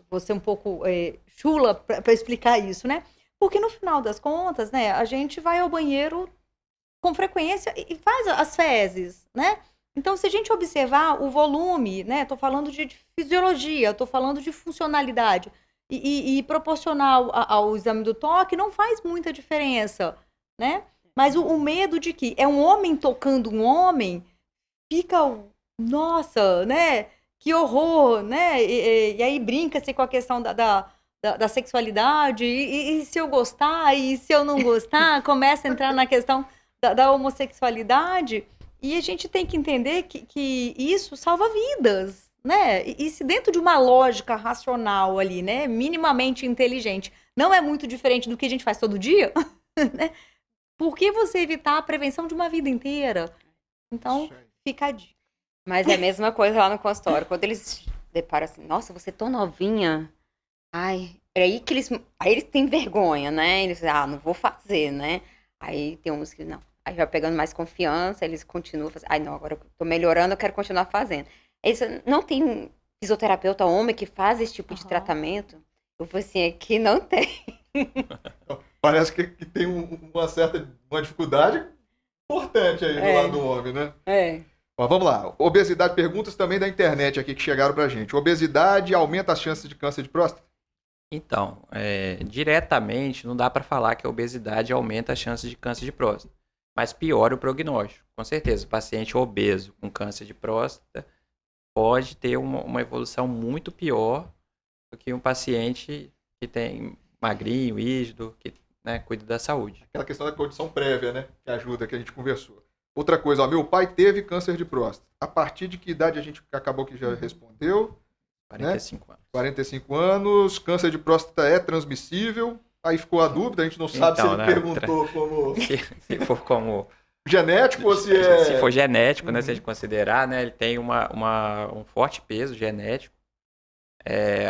vou ser um pouco chula para explicar isso, né? Porque no final das contas, né, a gente vai ao banheiro com frequência e faz as fezes, né? Então, se a gente observar o volume, né? Estou falando de fisiologia, estou falando de funcionalidade e proporcional ao exame do toque, não faz muita diferença, né? Mas o medo de que é um homem tocando um homem, fica, nossa, né? Que horror, né? E aí brinca-se com a questão da sexualidade, e se eu gostar, e se eu não gostar, começa a entrar na questão da homossexualidade. E a gente tem que entender que isso salva vidas, né? E se dentro de uma lógica racional ali, né? Minimamente inteligente, não é muito diferente do que a gente faz todo dia, né? Por que você evitar a prevenção de uma vida inteira? Então, fica a dica. Mas é a mesma coisa lá no consultório. Quando eles deparam assim, nossa, você é tão novinha. Ai, é aí que eles têm vergonha, né? Eles dizem, não vou fazer, né? Aí tem uns que não. Aí vai pegando mais confiança, eles continuam fazendo. Não, agora eu tô melhorando, eu quero continuar fazendo. Isso, não tem fisioterapeuta homem que faz esse tipo de tratamento? Eu falei assim, aqui não tem. Parece que tem uma dificuldade importante aí do lado do homem, né? Mas vamos lá. Obesidade, perguntas também da internet aqui que chegaram pra gente. Obesidade aumenta as chances de câncer de próstata? Então, diretamente não dá para falar que a obesidade aumenta as chances de câncer de próstata. Mas piora o prognóstico. Com certeza, o paciente obeso com câncer de próstata pode ter uma evolução muito pior do que um paciente que tem magrinho, rígido, que cuida da saúde. Aquela questão da condição prévia, né? Que ajuda, que a gente conversou. Outra coisa, meu pai teve câncer de próstata. A partir de que idade a gente acabou que já respondeu? 45 anos. 45 anos, câncer de próstata é transmissível? Aí ficou a dúvida, a gente não sabe se ele perguntou como... Se for como... genético ou se é... Se for genético, né, se a gente considerar, né, ele tem um forte peso genético.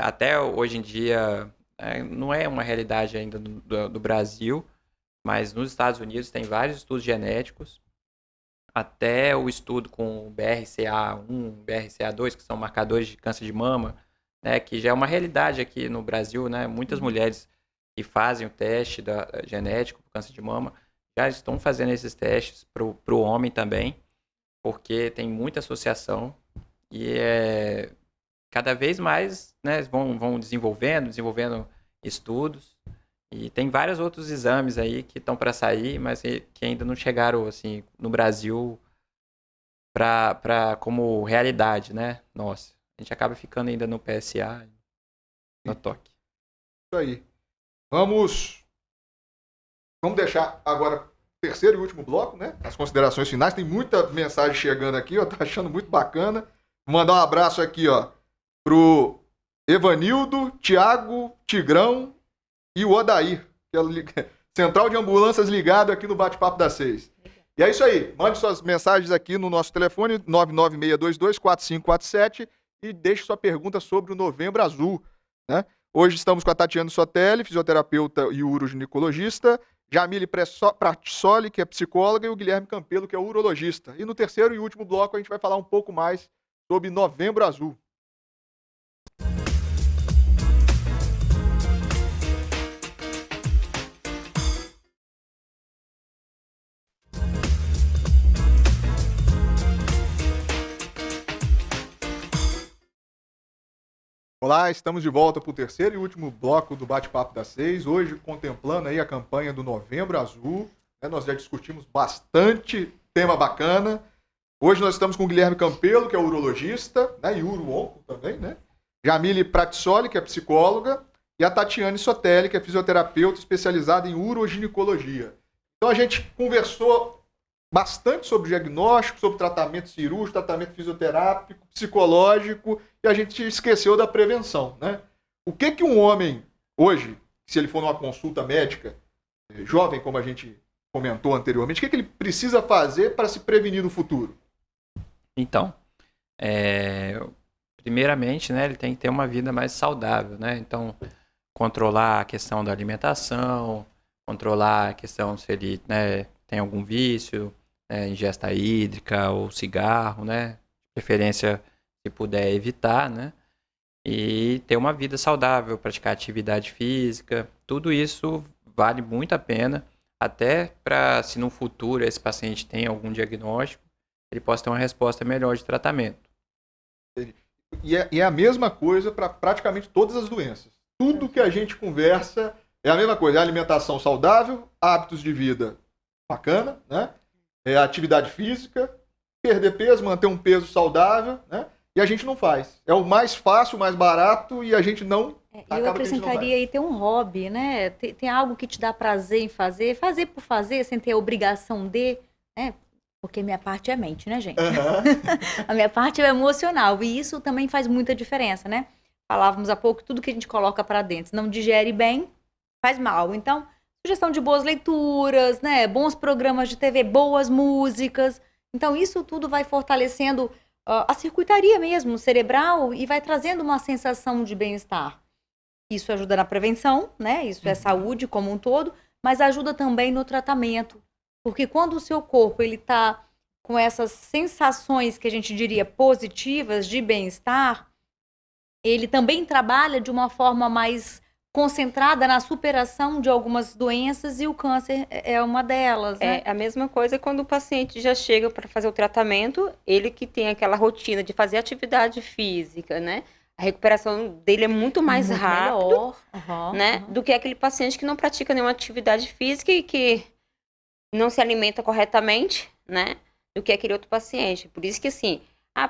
Até hoje em dia, não é uma realidade ainda do Brasil, mas nos Estados Unidos tem vários estudos genéticos. Até o estudo com o BRCA1, BRCA2, que são marcadores de câncer de mama, né, que já é uma realidade aqui no Brasil, né, muitas mulheres que fazem o teste genético para câncer de mama já estão fazendo esses testes para o homem também, porque tem muita associação e cada vez mais, né, vão desenvolvendo estudos e tem vários outros exames aí que estão para sair, mas que ainda não chegaram assim no Brasil como realidade, né? Nossa, a gente acaba ficando ainda no PSA, no toque. Isso aí. Vamos deixar agora o terceiro e último bloco, né? As considerações finais. Tem muita mensagem chegando aqui, ó. Tô achando muito bacana. Vou mandar um abraço aqui, ó, pro Evanildo, Tiago, Tigrão e o Odair, que é Central de Ambulâncias ligado aqui no Bate-Papo das 6. E é isso aí. Mande suas mensagens aqui no nosso telefone 996224547 e deixe sua pergunta sobre o Novembro Azul, né? Hoje estamos com a Tatiana Sotelli, fisioterapeuta e uroginecologista, Jamile Pratsoli, que é psicóloga, e o Guilherme Campelo, que é urologista. E no terceiro e último bloco a gente vai falar um pouco mais sobre Novembro Azul. Olá, estamos de volta para o terceiro e último bloco do Bate-Papo das 6, hoje contemplando aí a campanha do Novembro Azul, né? Nós já discutimos bastante, tema bacana. Hoje nós estamos com o Guilherme Campelo, que é urologista, né? E uro-onco também, né? Jamile Pratsoli, que é psicóloga, e a Tatiane Sotelli, que é fisioterapeuta especializada em uroginecologia. Então a gente conversou bastante sobre diagnóstico, sobre tratamento cirúrgico, tratamento fisioterápico, psicológico, e a gente esqueceu da prevenção, né? O que um homem, hoje, se ele for numa consulta médica, jovem, como a gente comentou anteriormente, o que ele precisa fazer para se prevenir no futuro? Então, primeiramente, né, ele tem que ter uma vida mais saudável, né? Então, controlar a questão da alimentação, controlar a questão se ele, né, tem algum vício, ingesta hídrica ou cigarro, né? De preferência, se puder evitar, né? E ter uma vida saudável, praticar atividade física, tudo isso vale muito a pena, até para, se no futuro esse paciente tem algum diagnóstico, ele possa ter uma resposta melhor de tratamento. E é a mesma coisa para praticamente todas as doenças. Tudo que a gente conversa é a mesma coisa, é alimentação saudável, hábitos de vida bacana, né? Atividade física, perder peso, manter um peso saudável, né? E a gente não faz. É o mais fácil, o mais barato e a gente não... Eu acrescentaria aí ter um hobby, né? Tem algo que te dá prazer em fazer por fazer, sem ter a obrigação de, né? Porque minha parte é mente, né, gente? Uhum. A minha parte é emocional e isso também faz muita diferença, né? Falávamos há pouco, tudo que a gente coloca para dentro, se não digere bem, faz mal. Então, sugestão de boas leituras, né? Bons programas de TV, boas músicas. Então, isso tudo vai fortalecendo a circuitaria mesmo, cerebral, e vai trazendo uma sensação de bem-estar. Isso ajuda na prevenção, né? Isso é saúde como um todo, mas ajuda também no tratamento. Porque quando o seu corpo ele está com essas sensações que a gente diria positivas de bem-estar, ele também trabalha de uma forma mais concentrada na superação de algumas doenças e o câncer é uma delas, né? É a mesma coisa quando o paciente já chega para fazer o tratamento, ele que tem aquela rotina de fazer atividade física, né? A recuperação dele é muito mais rápido, né? Do que aquele paciente que não pratica nenhuma atividade física e que não se alimenta corretamente, né? Do que aquele outro paciente. Por isso que assim,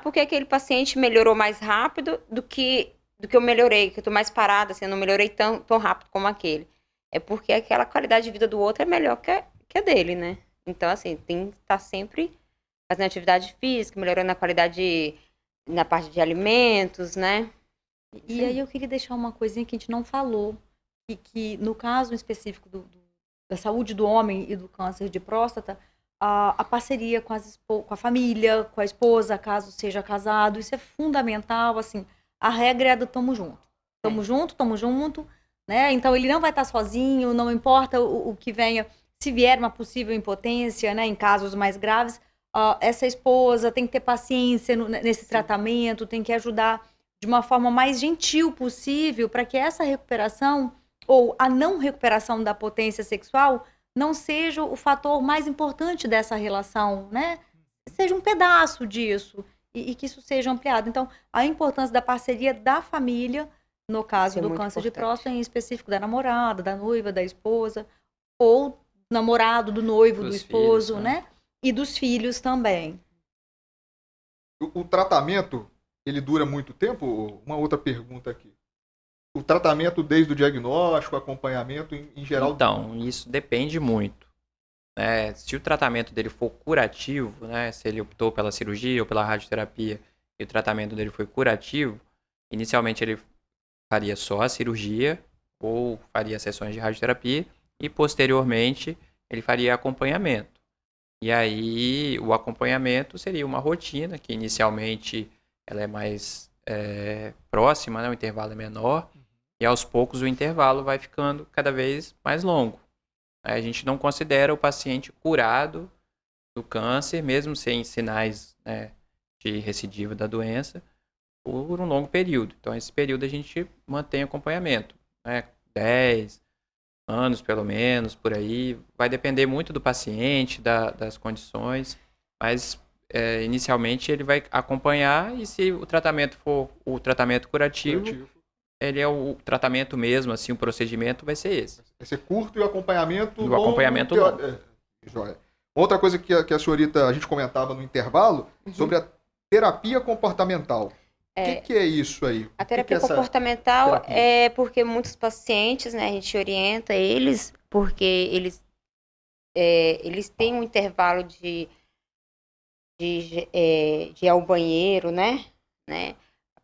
porque aquele paciente melhorou mais rápido do que eu melhorei, que eu tô mais parada, assim, eu não melhorei tão rápido como aquele. É porque aquela qualidade de vida do outro é melhor que a dele, né? Então, assim, tem que estar sempre fazendo atividade física, melhorando a qualidade na parte de alimentos, né? E aí eu queria deixar uma coisinha que a gente não falou, que no caso específico da saúde do homem e do câncer de próstata, a parceria com a família, com a esposa, caso seja casado, isso é fundamental, assim. A regra é do tamo junto. Tamo junto, né? Então ele não vai estar sozinho, não importa o que venha, se vier uma possível impotência, né? Em casos mais graves, essa esposa tem que ter paciência nesse tratamento, tem que ajudar de uma forma mais gentil possível para que essa recuperação ou a não recuperação da potência sexual não seja o fator mais importante dessa relação, né? Seja um pedaço disso. E que isso seja ampliado. Então, a importância da parceria da família, no caso do câncer de próstata, em específico da namorada, da noiva, da esposa, ou namorado, do noivo, do esposo, né? E dos filhos também. O tratamento, ele dura muito tempo? Uma outra pergunta aqui. O tratamento desde o diagnóstico, acompanhamento, em geral... Então, isso depende muito. Né? Se o tratamento dele for curativo, né? Se ele optou pela cirurgia ou pela radioterapia e o tratamento dele foi curativo, inicialmente ele faria só a cirurgia ou faria sessões de radioterapia e posteriormente ele faria acompanhamento. E aí o acompanhamento seria uma rotina que inicialmente ela é mais próxima, né? O intervalo é menor e aos poucos o intervalo vai ficando cada vez mais longo. A gente não considera o paciente curado do câncer, mesmo sem sinais, né, de recidiva da doença, por um longo período. Então, esse período a gente mantém acompanhamento, né, 10 anos pelo menos, por aí. Vai depender muito do paciente, das condições, mas inicialmente ele vai acompanhar e se o tratamento for o tratamento curativo, ele é o tratamento mesmo, assim, o procedimento vai ser esse. Vai ser curto e o acompanhamento longo. O acompanhamento longo. Joia. Outra coisa que a senhorita, a gente comentava no intervalo, sobre a terapia comportamental. O que é isso aí? A terapia comportamental é porque muitos pacientes, né, a gente orienta eles, porque eles têm um intervalo de ir ao banheiro, né?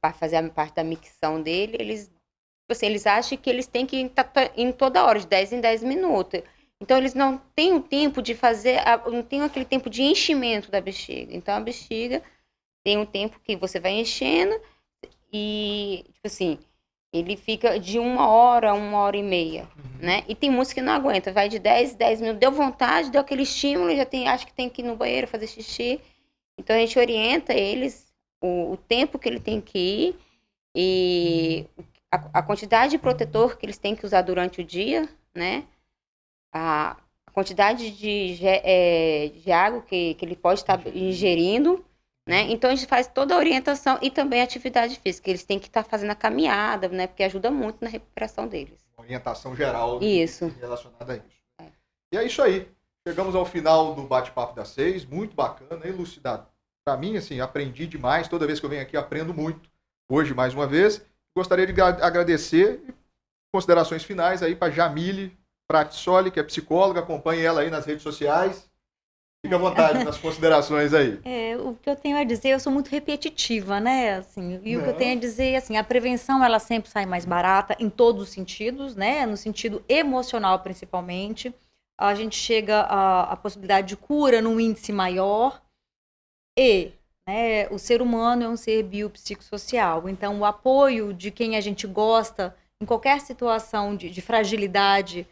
Para fazer a parte da micção dele, eles acham que eles têm que estar em toda hora, de 10 em 10 minutos. Então, eles não têm o tempo de fazer, não tem aquele tempo de enchimento da bexiga. Então, a bexiga tem um tempo que você vai enchendo e, tipo assim, ele fica de 1 hora, 1h30, né? E tem muitos que não aguenta, vai de 10 minutos, deu vontade, deu aquele estímulo, acha que tem que ir no banheiro fazer xixi. Então, a gente orienta eles o tempo que ele tem que ir e a quantidade de protetor que eles têm que usar durante o dia, né? A quantidade de água que ele pode estar ingerindo, né? Então, a gente faz toda a orientação e também a atividade física. Eles têm que estar fazendo a caminhada, né? Porque ajuda muito na recuperação deles. Orientação geral isso. Relacionada a isso. E é isso aí. Chegamos ao final do bate-papo das 6. Muito bacana, elucidado. Para mim, assim, aprendi demais. Toda vez que eu venho aqui, aprendo muito. Hoje, mais uma vez, gostaria de agradecer considerações finais aí para Jamile Pratissoli, que é psicóloga. Acompanhe ela aí nas redes sociais. Fique à vontade nas considerações aí. O que eu tenho a dizer, eu sou muito repetitiva, né? Assim, e o que eu tenho a dizer, assim, a prevenção, ela sempre sai mais barata em todos os sentidos, né? No sentido emocional, principalmente. A gente chega à possibilidade de cura num índice maior. E, né, o ser humano é um ser biopsicossocial, então o apoio de quem a gente gosta em qualquer situação de fragilidade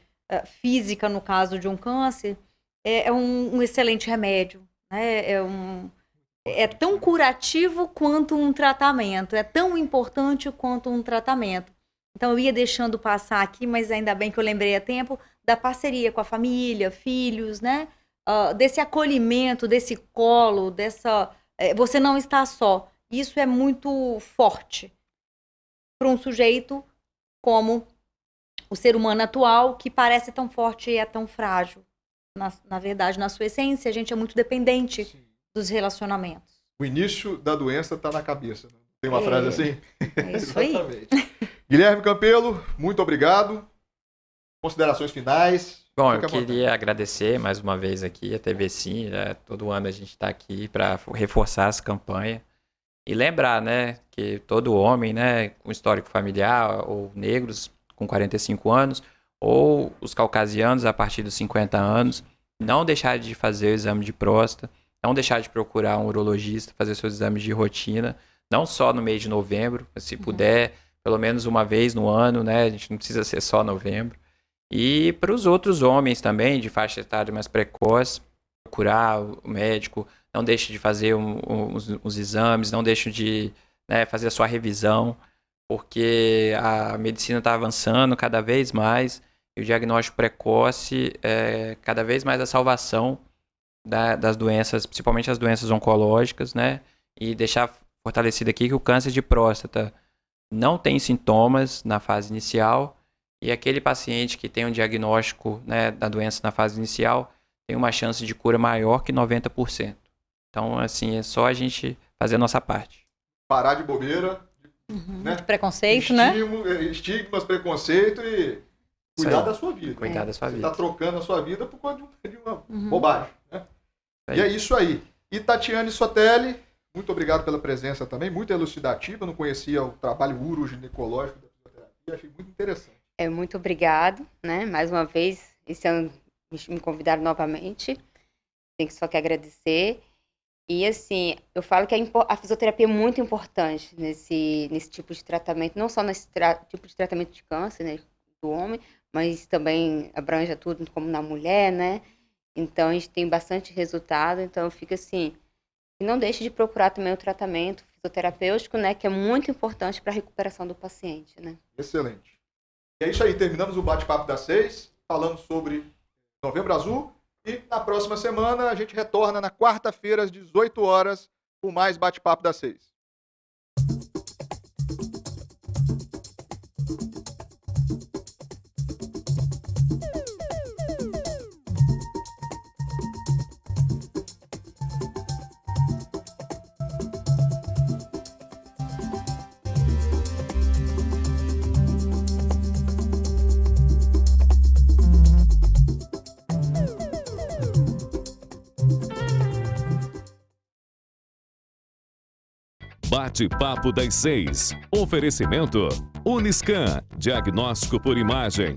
física, no caso de um câncer, é um excelente remédio, né? É tão curativo quanto um tratamento, é tão importante quanto um tratamento. Então eu ia deixando passar aqui, mas ainda bem que eu lembrei a tempo, da parceria com a família, filhos, né? Desse acolhimento, desse colo, você não está só. Isso é muito forte para um sujeito como o ser humano atual, que parece tão forte e é tão frágil. Na verdade, na sua essência, a gente é muito dependente dos relacionamentos. O início da doença está na cabeça. Tem uma frase assim? É isso aí. Guilherme Campelo, muito obrigado. Considerações finais. Bom, eu queria agradecer mais uma vez aqui a TV Sim, né? Todo ano a gente está aqui para reforçar essa campanha e lembrar, né, que todo homem, né, com histórico familiar ou negros com 45 anos ou os caucasianos a partir dos 50 anos, não deixar de fazer o exame de próstata, não deixar de procurar um urologista, fazer seus exames de rotina, não só no mês de novembro, se puder, pelo menos uma vez no ano, né, a gente não precisa ser só novembro. E para os outros homens também, de faixa etária mais precoce, procurar o médico, não deixe de fazer os exames, não deixe de, né, fazer a sua revisão, porque a medicina está avançando cada vez mais e o diagnóstico precoce é cada vez mais a salvação das doenças, principalmente as doenças oncológicas, né? E deixar fortalecido aqui que o câncer de próstata não tem sintomas na fase inicial. E aquele paciente que tem um diagnóstico, né, da doença na fase inicial tem uma chance de cura maior que 90%. Então, assim, é só a gente fazer a nossa parte. Parar de bobeira, né? De preconceito, né? Estigmas, preconceito e cuidar da sua vida. Cuidar da sua Você vida. está trocando a sua vida por conta de uma bobagem. Né? E é isso aí. E Tatiane Sotelli, muito obrigado pela presença também, muito elucidativa. Eu não conhecia o trabalho uroginecológico da fisioterapia, achei muito interessante. Muito obrigado, né? Mais uma vez, esse ano me convidaram novamente. Tenho só que agradecer. E assim, eu falo que a fisioterapia é muito importante nesse tipo de tratamento, não só nesse tipo de tratamento de câncer, né, do homem, mas também abrange tudo como na mulher, né? Então a gente tem bastante resultado, então fica assim, não deixe de procurar também o tratamento fisioterapêutico, né, que é muito importante para a recuperação do paciente, né? Excelente. E é isso aí, terminamos o bate-papo das 6, falando sobre Novembro Azul. E na próxima semana a gente retorna na quarta-feira às 18 horas com mais bate-papo das 6. Bate-papo das 6. Oferecimento Uniscan, diagnóstico por imagem.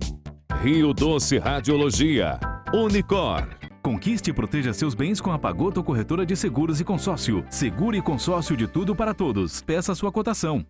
Rio Doce Radiologia. Unicor. Conquiste e proteja seus bens com a Pagoto Corretora de Seguros e Consórcio. Seguro e consórcio de tudo para todos. Peça sua cotação.